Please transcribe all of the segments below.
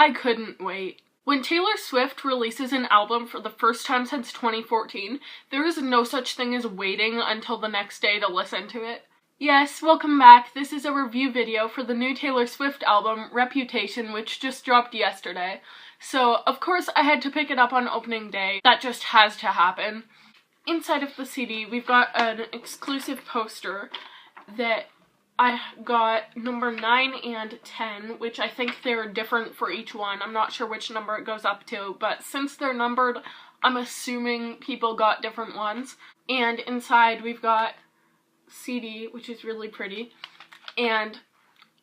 I couldn't wait. When Taylor Swift releases an album for the first time since 2014, there is no such thing as waiting until the next day to listen to it. Yes, welcome back. This is a review video for the new Taylor Swift album, Reputation, which just dropped yesterday. So, of course, I had to pick it up on opening day. That just has to happen. Inside of the CD, we've got an exclusive poster that I got number 9 and 10, which I think they're different for each one. I'm not sure which number it goes up to, but since they're numbered, I'm assuming people got different ones. And inside we've got CD, which is really pretty, and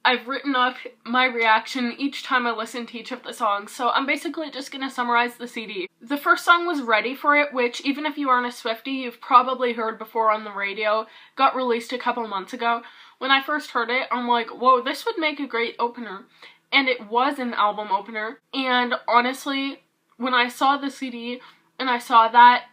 I've written up my reaction each time I listen to each of the songs, so I'm basically just gonna summarize the CD. The first song was Ready for It, which, even if you aren't a Swiftie, you've probably heard before on the radio. Got released a couple months ago. When I first heard it, I'm like, whoa, this would make a great opener. And it was an album opener. And honestly, when I saw the CD and I saw that,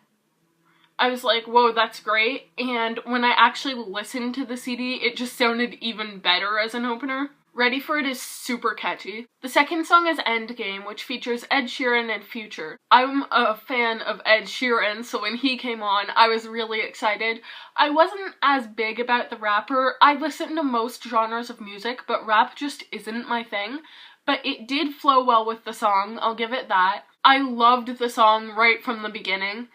I was like, whoa, that's great. And when I actually listened to the CD, it just sounded even better as an opener. Ready for It is super catchy. The second song is Endgame, which features Ed Sheeran and Future. I'm a fan of Ed Sheeran, so when he came on, I was really excited. I wasn't as big about the rapper. I listen to most genres of music, but rap just isn't my thing. But it did flow well with the song, I'll give it that. I loved the song right from the beginning.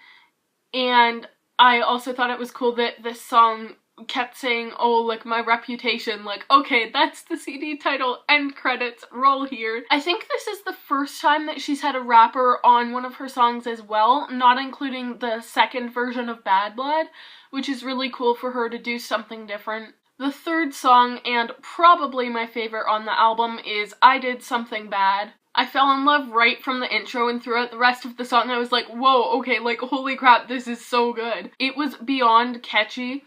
And I also thought it was cool that this song kept saying, oh, like, my reputation, like, okay, that's the CD title, end credits, roll here. I think this is the first time that she's had a rapper on one of her songs as well, not including the second version of Bad Blood, which is really cool for her to do something different. The third song, and probably my favorite on the album, is I Did Something Bad. I fell in love right from the intro, and throughout the rest of the song I was like, whoa, okay, like, holy crap, this is so good. It was beyond catchy.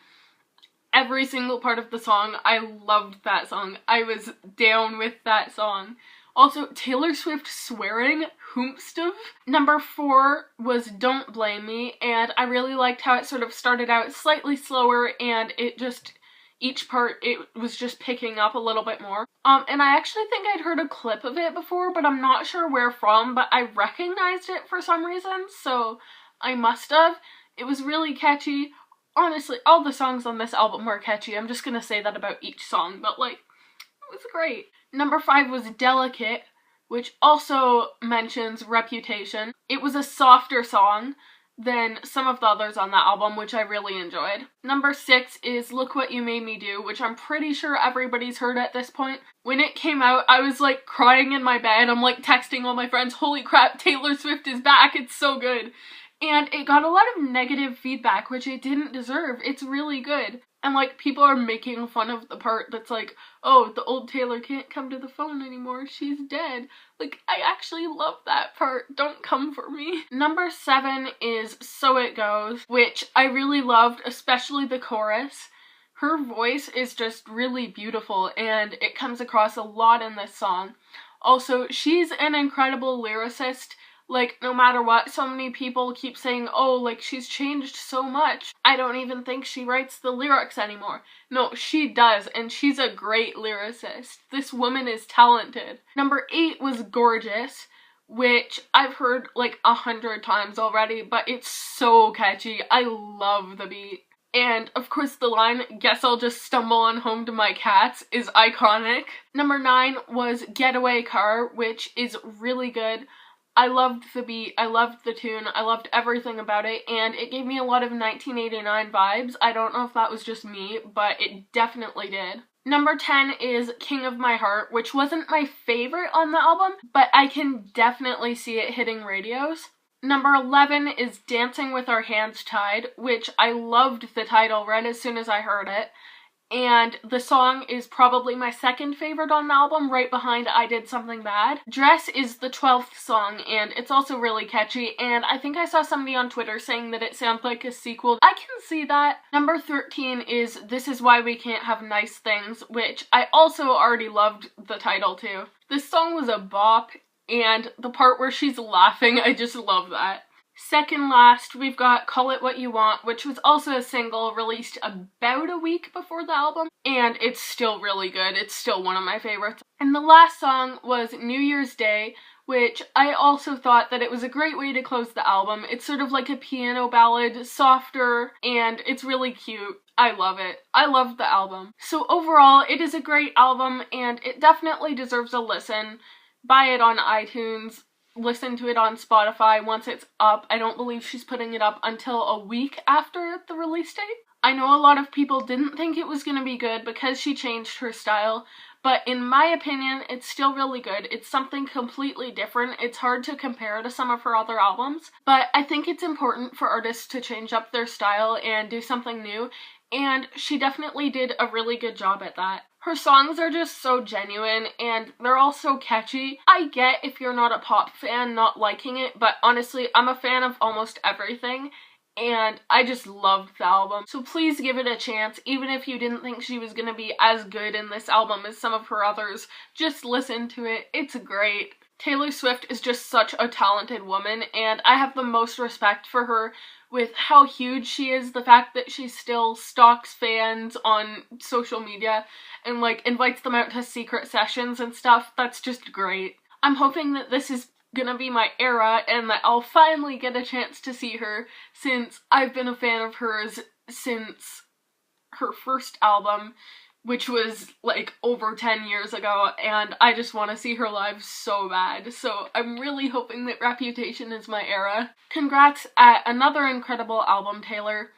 Every single part of the song, I loved that song. I was down with that song. Also, Taylor Swift swearing, hoomstuff. Number 4 was Don't Blame Me, and I really liked how it sort of started out slightly slower, and it just, each part, it was just picking up a little bit more. And I actually think I'd heard a clip of it before, but I'm not sure where from, but I recognized it for some reason, so I must have. It was really catchy. Honestly, all the songs on this album were catchy. I'm just gonna say that about each song, but, like, it was great. Number 5 was Delicate, which also mentions Reputation. It was a softer song than some of the others on that album, which I really enjoyed. Number 6 is Look What You Made Me Do, which I'm pretty sure everybody's heard at this point. When it came out, I was, like, crying in my bed. I'm, like, texting all my friends, holy crap, Taylor Swift is back, it's so good. And it got a lot of negative feedback, which it didn't deserve. It's really good. And, like, people are making fun of the part that's like, oh, the old Taylor can't come to the phone anymore, she's dead. Like, I actually love that part. Don't come for me. Number 7 is So It Goes, which I really loved, especially the chorus. Her voice is just really beautiful, and it comes across a lot in this song. Also, she's an incredible lyricist. Like, no matter what, so many people keep saying, oh, like, she's changed so much. I don't even think she writes the lyrics anymore. No, she does, and she's a great lyricist. This woman is talented. Number 8 was Gorgeous, which I've heard, like, 100 times already, but it's so catchy. I love the beat. And, of course, the line, guess I'll just stumble on home to my cats, is iconic. Number 9 was Getaway Car, which is really good. I loved the beat, I loved the tune, I loved everything about it, and it gave me a lot of 1989 vibes. I don't know if that was just me, but it definitely did. Number 10 is King of My Heart, which wasn't my favorite on the album, but I can definitely see it hitting radios. Number 11 is Dancing with Our Hands Tied, which I loved the title right as soon as I heard it. And the song is probably my second favorite on the album, right behind I Did Something Bad. Dress is the 12th song, and it's also really catchy, and I think I saw somebody on Twitter saying that it sounds like a sequel. I can see that. Number 13 is This Is Why We Can't Have Nice Things, which I also already loved the title to. This song was a bop, and the part where she's laughing, I just love that. Second last, we've got Call It What You Want, which was also a single released about a week before the album, and it's still really good. It's still one of my favorites. And the last song was New Year's Day, which I also thought that it was a great way to close the album. It's sort of like a piano ballad, softer, and it's really cute. I love it. I love the album. So overall, it is a great album, and it definitely deserves a listen. Buy it on iTunes. Listen to it on Spotify once it's up. I don't believe she's putting it up until a week after the release date. I know a lot of people didn't think it was going to be good because she changed her style, but in my opinion, it's still really good. It's something completely different. It's hard to compare to some of her other albums, but I think it's important for artists to change up their style and do something new, and she definitely did a really good job at that. Her songs are just so genuine, and they're all so catchy. I get if you're not a pop fan not liking it, but honestly, I'm a fan of almost everything, and I just loved the album. So please give it a chance, even if you didn't think she was gonna be as good in this album as some of her others. Just listen to it. It's great. Taylor Swift is just such a talented woman, and I have the most respect for her with how huge she is, the fact that she still stalks fans on social media and like invites them out to secret sessions and stuff. That's just great. I'm hoping that this is gonna be my era and that I'll finally get a chance to see her, since I've been a fan of hers since her first album, which was like over 10 years ago, and I just want to see her live so bad. So I'm really hoping that Reputation is my era. Congrats at another incredible album, Taylor,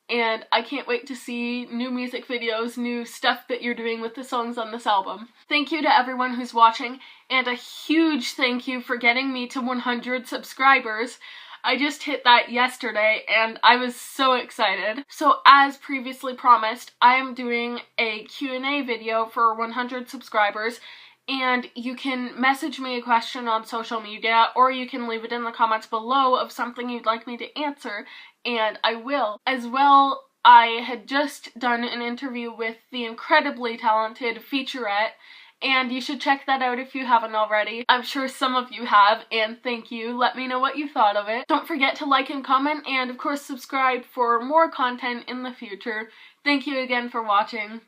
and I can't wait to see new music videos, new stuff that you're doing with the songs on this album. Thank you to everyone who's watching, and a huge thank you for getting me to 100 subscribers. I just hit that yesterday and I was so excited. So as previously promised, I am doing a Q&A video for 100 subscribers, and you can message me a question on social media, or you can leave it in the comments below of something you'd like me to answer, and I will. As well, I had just done an interview with the incredibly talented Featurette, and you should check that out if you haven't already. I'm sure some of you have, and thank you. Let me know what you thought of it. Don't forget to like and comment, and of course subscribe for more content in the future. Thank you again for watching.